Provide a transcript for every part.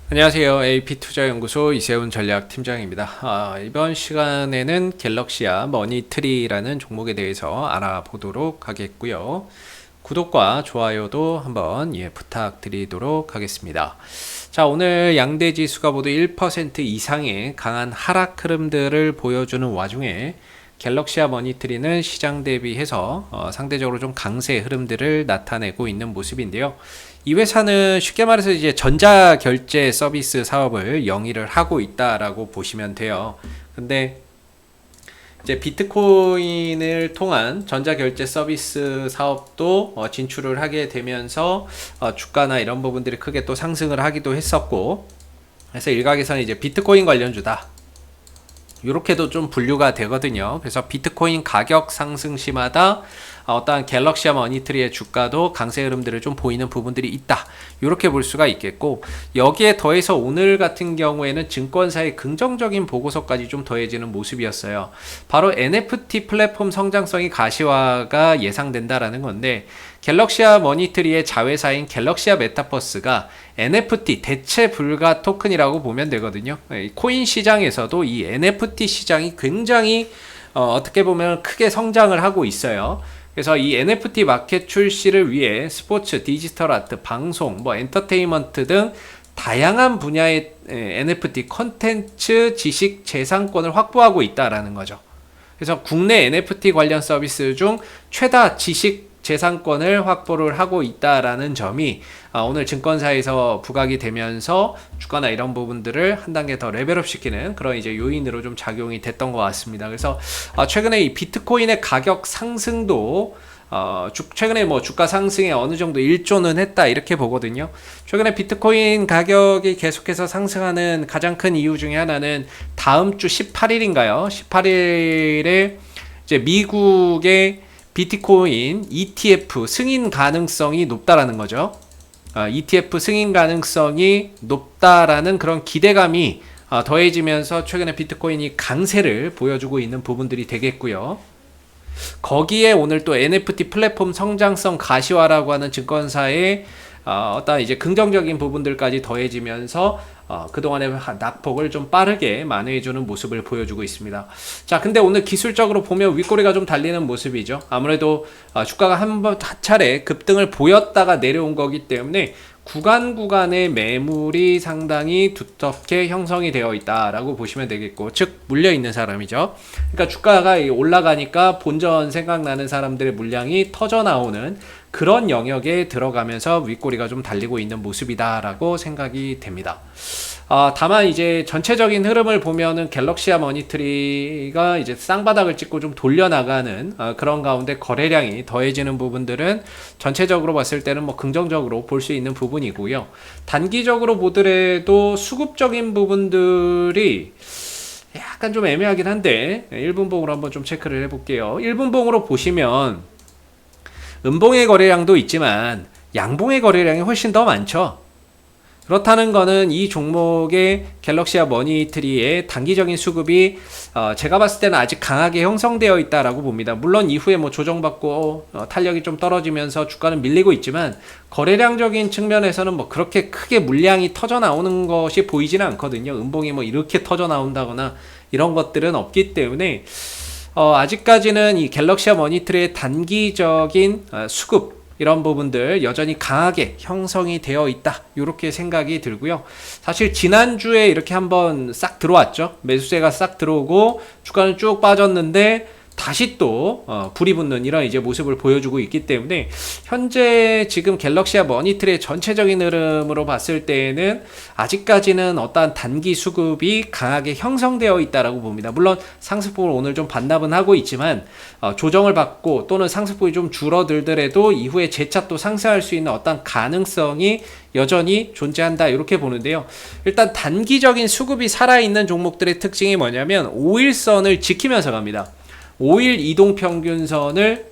안녕하세요. AP투자연구소 이세훈 전략팀장입니다. 이번 시간에는 갤럭시아 머니트리라는 종목에 대해서 알아보도록 하겠고요. 구독과 좋아요도 한번 부탁드리도록 하겠습니다. 자, 오늘 양대 지수가 모두 1% 이상의 강한 하락 흐름들을 보여주는 와중에 갤럭시아 머니트리는 시장 대비해서 상대적으로 좀 강세 흐름들을 나타내고 있는 모습인데요. 이 회사는 쉽게 말해서 이제 전자결제 서비스 사업을 영위를 하고 있다라고 보시면 돼요. 근데 이제 비트코인을 통한 전자결제 서비스 사업도 진출을 하게 되면서 주가나 이런 부분들이 크게 또 상승을 하기도 했었고, 그래서 일각에서는 이제 비트코인 관련주다, 이렇게도 좀 분류가 되거든요. 그래서 비트코인 가격 상승 시마다 어떠한 갤럭시아 머니트리의 주가도 강세 흐름들을 좀 보이는 부분들이 있다, 이렇게 볼 수가 있겠고, 여기에 더해서 오늘 같은 경우에는 증권사의 긍정적인 보고서까지 좀 더해지는 모습이었어요. 바로 NFT 플랫폼 성장성이 가시화가 예상된다라는 건데, 갤럭시아 머니트리의 자회사인 갤럭시아 메타버스가 NFT 대체 불가 토큰이라고 보면 되거든요. 코인 시장에서도 이 NFT 시장이 굉장히 어떻게 보면 크게 성장을 하고 있어요. 그래서 이 NFT 마켓 출시를 위해 스포츠, 디지털 아트, 방송, 엔터테인먼트 등 다양한 분야의 NFT 컨텐츠 지식 재산권을 확보하고 있다라는 거죠. 그래서 국내 NFT 관련 서비스 중 최다 지식 재산권을 확보를 하고 있다라는 점이 오늘 증권사에서 부각이 되면서 주가나 이런 부분들을 한 단계 더 레벨업 시키는 그런 이제 요인으로 좀 작용이 됐던 것 같습니다. 그래서 최근에 이 비트코인의 가격 상승도 최근에 주가 상승에 어느 정도 일조는 했다, 이렇게 보거든요. 최근에 비트코인 가격이 계속해서 상승하는 가장 큰 이유 중에 하나는 다음 주 18일인가요? 18일에 이제 미국의 비트코인 ETF 승인 가능성이 높다라는 거죠. ETF 승인 가능성이 높다라는 그런 기대감이 더해지면서 최근에 비트코인이 강세를 보여주고 있는 부분들이 되겠고요. 거기에 오늘 또 NFT 플랫폼 성장성 가시화라고 하는 증권사의 어떤 이제 긍정적인 부분들까지 더해지면서 그동안의 낙폭을 좀 빠르게 만회해주는 모습을 보여주고 있습니다. 자, 근데 오늘 기술적으로 보면 윗꼬리가 좀 달리는 모습이죠. 아무래도 주가가 한 차례 급등을 보였다가 내려온 거기 때문에 구간의 매물이 상당히 두텁게 형성이 되어 있다라고 보시면 되겠고, 즉 물려 있는 사람이죠. 그러니까 주가가 올라가니까 본전 생각나는 사람들의 물량이 터져 나오는 그런 영역에 들어가면서 윗꼬리가 좀 달리고 있는 모습이다라고 생각이 됩니다. 다만 이제 전체적인 흐름을 보면은 갤럭시아 머니트리가 이제 쌍바닥을 찍고 좀 돌려나가는 그런 가운데 거래량이 더해지는 부분들은 전체적으로 봤을 때는 긍정적으로 볼 수 있는 부분이고요. 단기적으로 보더라도 수급적인 부분들이 약간 좀 애매하긴 한데 1분봉으로 한번 좀 체크를 해볼게요. 1분봉으로 보시면 음봉의 거래량도 있지만 양봉의 거래량이 훨씬 더 많죠. 그렇다는 거는 이 종목의 갤럭시아 머니트리의 단기적인 수급이 제가 봤을 때는 아직 강하게 형성되어 있다라고 봅니다. 물론 이후에 조정받고 탄력이 좀 떨어지면서 주가는 밀리고 있지만 거래량적인 측면에서는 그렇게 크게 물량이 터져 나오는 것이 보이지는 않거든요. 음봉이 이렇게 터져 나온다거나 이런 것들은 없기 때문에 아직까지는 이 갤럭시아 머니트리의 단기적인 수급, 이런 부분들 여전히 강하게 형성이 되어 있다, 이렇게 생각이 들고요. 사실 지난주에 이렇게 한번 싹 들어왔죠. 매수세가 싹 들어오고 주가는 쭉 빠졌는데 다시 또 불이 붙는 이런 이제 모습을 보여주고 있기 때문에 현재 지금 갤럭시아 머니트리의 전체적인 흐름으로 봤을 때에는 아직까지는 어떠한 단기 수급이 강하게 형성되어 있다라고 봅니다. 물론 상승폭을 오늘 좀 반납은 하고 있지만 조정을 받고 또는 상승폭이 좀 줄어들더라도 이후에 재차 또 상승할 수 있는 어떤 가능성이 여전히 존재한다, 이렇게 보는데요. 일단 단기적인 수급이 살아있는 종목들의 특징이 뭐냐면 5일선을 지키면서 갑니다. 5일 이동평균선을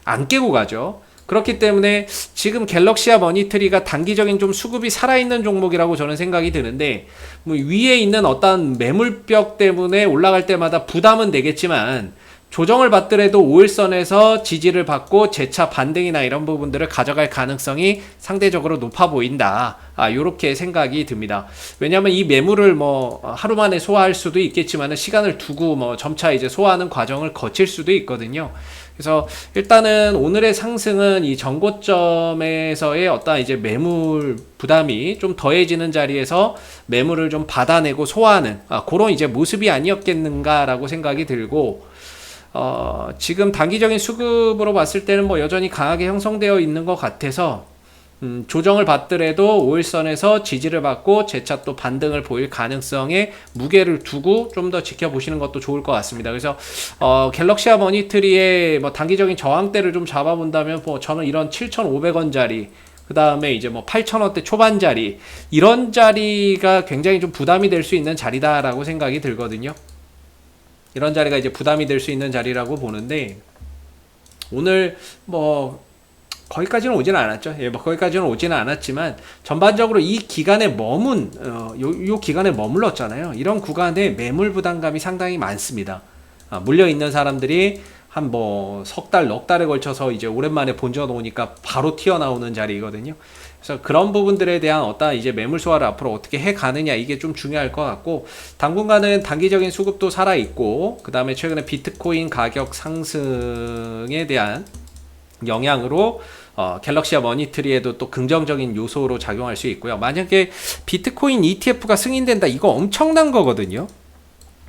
안 깨고 가죠. 그렇기 때문에 지금 갤럭시아 머니트리가 단기적인 좀 수급이 살아있는 종목이라고 저는 생각이 드는데, 위에 있는 어떤 매물벽 때문에 올라갈 때마다 부담은 되겠지만 조정을 받더라도 5일선에서 지지를 받고 재차 반등이나 이런 부분들을 가져갈 가능성이 상대적으로 높아 보인다. 요렇게 생각이 듭니다. 왜냐하면 이 매물을 뭐 하루 만에 소화할 수도 있겠지만 시간을 두고 뭐 점차 이제 소화하는 과정을 거칠 수도 있거든요. 그래서 일단은 오늘의 상승은 이 전고점에서의 어떤 이제 매물 부담이 좀 더해지는 자리에서 매물을 좀 받아내고 소화하는 그런 이제 모습이 아니었겠는가라고 생각이 들고, 지금 단기적인 수급으로 봤을 때는 뭐 여전히 강하게 형성되어 있는 것 같아서 조정을 받더라도 5일선에서 지지를 받고 재차 또 반등을 보일 가능성에 무게를 두고 좀 더 지켜보시는 것도 좋을 것 같습니다. 그래서 갤럭시아 머니트리의 뭐 단기적인 저항대를 좀 잡아본다면 뭐 저는 이런 7,500원짜리, 그 다음에 이제 뭐 8,000원대 초반 자리, 이런 자리가 굉장히 좀 부담이 될 수 있는 자리다라고 생각이 들거든요. 이런 자리가 이제 부담이 될 수 있는 자리라고 보는데, 오늘 뭐 거기까지는 오지는 않았죠. 예, 뭐 거기까지는 오지는 않았지만 전반적으로 이 기간에 요 기간에 머물렀잖아요. 이런 구간에 매물 부담감이 상당히 많습니다. 물려 있는 사람들이 한 뭐 석 달, 넉 달에 걸쳐서 이제 오랜만에 본전 오니까 바로 튀어나오는 자리거든요. 그래서 그런 부분들에 대한 어떤 이제 매물 소화를 앞으로 어떻게 해 가느냐, 이게 좀 중요할 것 같고, 당분간은 단기적인 수급도 살아 있고, 그 다음에 최근에 비트코인 가격 상승에 대한 영향으로 갤럭시아 머니트리에도 또 긍정적인 요소로 작용할 수 있고요. 만약에 비트코인 ETF가 승인된다, 이거 엄청난 거거든요.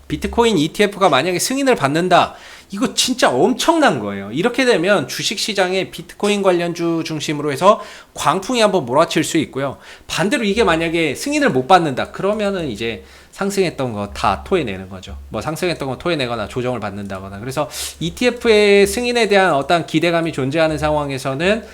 비트코인 ETF가 만약에 승인을 받는다, 이거 진짜 엄청난 거예요. 이렇게 되면 주식시장에 비트코인 관련주 중심으로 해서 광풍이 한번 몰아칠 수 있고요. 반대로 이게 만약에 승인을 못 받는다, 그러면은 이제 상승했던 거 다 토해내는 거죠. 뭐 상승했던 거 토해내거나 조정을 받는다거나. 그래서 ETF의 승인에 대한 어떤 기대감이 존재하는 상황에서는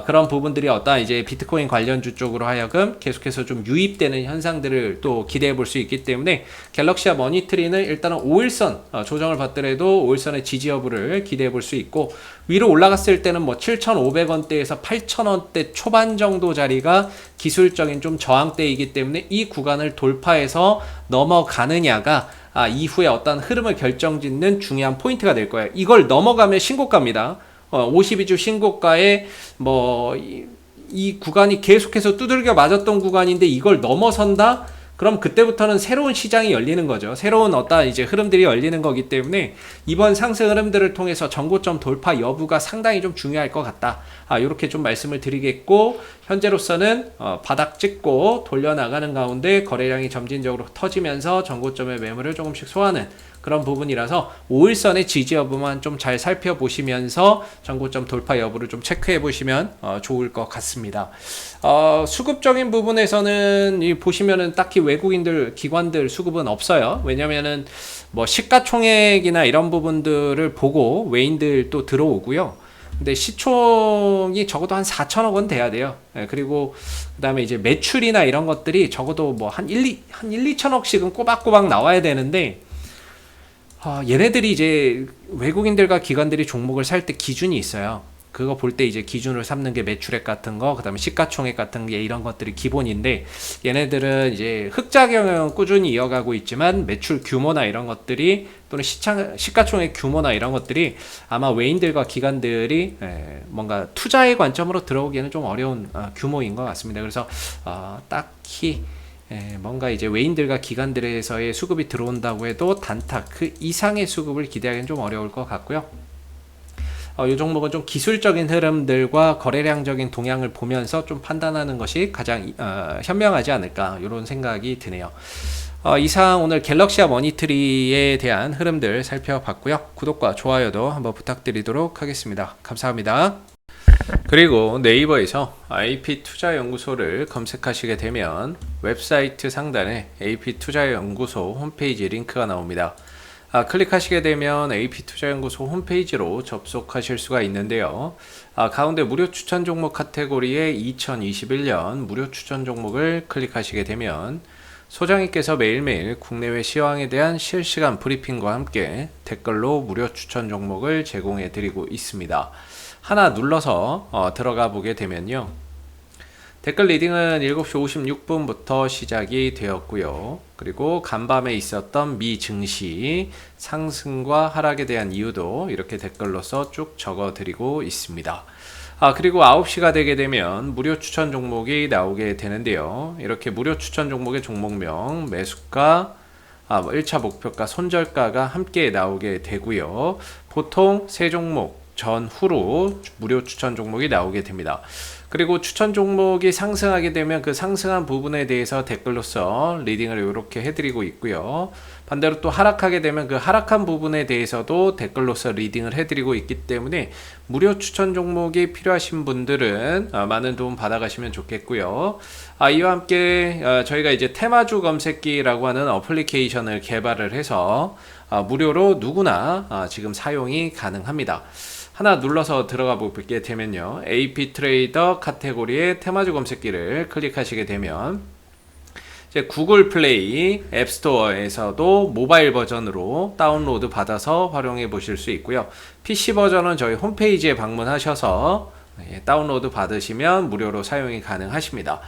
그런 부분들이 어떤 이제 비트코인 관련주 쪽으로 하여금 계속해서 좀 유입되는 현상들을 또 기대해 볼 수 있기 때문에, 갤럭시아 머니트리는 일단은 5일선 조정을 받더라도 5일선의 지지 여부를 기대해 볼 수 있고, 위로 올라갔을 때는 뭐 7,500원대에서 8,000원대 초반 정도 자리가 기술적인 좀 저항대이기 때문에 이 구간을 돌파해서 넘어가느냐가 이후에 어떤 흐름을 결정짓는 중요한 포인트가 될 거예요. 이걸 넘어가면 신고가입니다. 52주 신고가에 뭐 이 구간이 계속해서 두들겨 맞았던 구간인데 이걸 넘어선다? 그럼 그때부터는 새로운 시장이 열리는 거죠. 새로운 어떤 이제 흐름들이 열리는 거기 때문에 이번 상승 흐름들을 통해서 전고점 돌파 여부가 상당히 좀 중요할 것 같다. 이렇게 좀 말씀을 드리겠고, 현재로서는 바닥 찍고 돌려나가는 가운데 거래량이 점진적으로 터지면서 전고점의 매물을 조금씩 소화하는 그런 부분이라서 5일선의 지지 여부만 좀 잘 살펴보시면서 전고점 돌파 여부를 좀 체크해 보시면 좋을 것 같습니다. 수급적인 부분에서는 보시면은 딱히 외국인들, 기관들 수급은 없어요. 왜냐면은 뭐 시가총액이나 이런 부분들을 보고 외인들 또 들어오고요. 근데 시총이 적어도 한 4천억 원 돼야 돼요. 그리고 그 다음에 이제 매출이나 이런 것들이 적어도 뭐 한 2천억씩은 꼬박꼬박 나와야 되는데, 얘네들이 이제 외국인들과 기관들이 종목을 살 때 기준이 있어요. 그거 볼 때 이제 기준을 삼는 게 매출액 같은 거, 그 다음에 시가총액 같은 게, 이런 것들이 기본인데, 얘네들은 이제 흑자 경영은 꾸준히 이어가고 있지만 매출 규모나 이런 것들이, 또는 시가총액 규모나 이런 것들이 아마 외인들과 기관들이 뭔가 투자의 관점으로 들어오기에는 좀 어려운 규모인 것 같습니다. 그래서 딱히 뭔가 이제 외인들과 기관들에서의 수급이 들어온다고 해도 단타 그 이상의 수급을 기대하기는 좀 어려울 것 같고요. 이 종목은 좀 기술적인 흐름들과 거래량적인 동향을 보면서 좀 판단하는 것이 가장 현명하지 않을까, 이런 생각이 드네요. 이상 오늘 갤럭시아 머니트리에 대한 흐름들 살펴봤고요. 구독과 좋아요도 한번 부탁드리도록 하겠습니다. 감사합니다. 그리고 네이버에서 AP투자연구소를 검색하시게 되면 웹사이트 상단에 AP투자연구소 홈페이지 링크가 나옵니다. 클릭하시게 되면 AP투자연구소 홈페이지로 접속하실 수가 있는데요. 가운데 무료 추천 종목 카테고리에 2021년 무료 추천 종목을 클릭하시게 되면 소장님께서 매일매일 국내외 시황에 대한 실시간 브리핑과 함께 댓글로 무료 추천 종목을 제공해 드리고 있습니다. 하나 눌러서 들어가 보게 되면요, 댓글 리딩은 7시 56분부터 시작이 되었고요. 그리고 간밤에 있었던 미 증시 상승과 하락에 대한 이유도 이렇게 댓글로서 쭉 적어 드리고 있습니다. 그리고 9시가 되게 되면 무료 추천 종목이 나오게 되는데요. 이렇게 무료 추천 종목의 종목명, 매수가, 1차 목표가, 손절가가 함께 나오게 되고요. 보통 세 종목 전후로 무료 추천 종목이 나오게 됩니다. 그리고 추천 종목이 상승하게 되면 그 상승한 부분에 대해서 댓글로서 리딩을 이렇게 해드리고 있고요. 반대로 또 하락하게 되면 그 하락한 부분에 대해서도 댓글로서 리딩을 해드리고 있기 때문에 무료 추천 종목이 필요하신 분들은 많은 도움 받아가시면 좋겠고요. 이와 함께 저희가 이제 테마주 검색기라고 하는 어플리케이션을 개발을 해서 무료로 누구나 지금 사용이 가능합니다. 하나 눌러서 들어가 보게 되면요, AP 트레이더 카테고리의 테마주 검색기를 클릭하시게 되면 이제 구글 플레이 앱스토어에서도 모바일 버전으로 다운로드 받아서 활용해 보실 수 있고요. PC 버전은 저희 홈페이지에 방문하셔서 다운로드 받으시면 무료로 사용이 가능하십니다.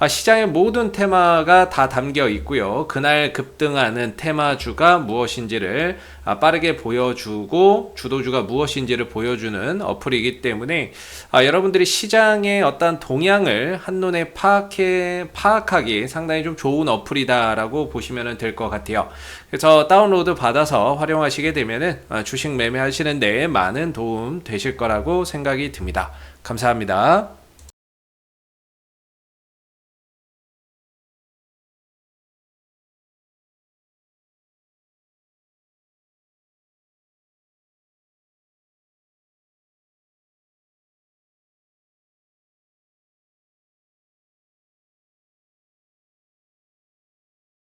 시장의 모든 테마가 다 담겨 있고요. 그날 급등하는 테마주가 무엇인지를 빠르게 보여주고 주도주가 무엇인지를 보여주는 어플이기 때문에 여러분들이 시장의 어떤 동향을 한눈에 파악하기 상당히 좀 좋은 어플이다라고 보시면 될 것 같아요. 그래서 다운로드 받아서 활용하시게 되면은 주식 매매하시는 데 많은 도움 되실 거라고 생각이 듭니다. 감사합니다.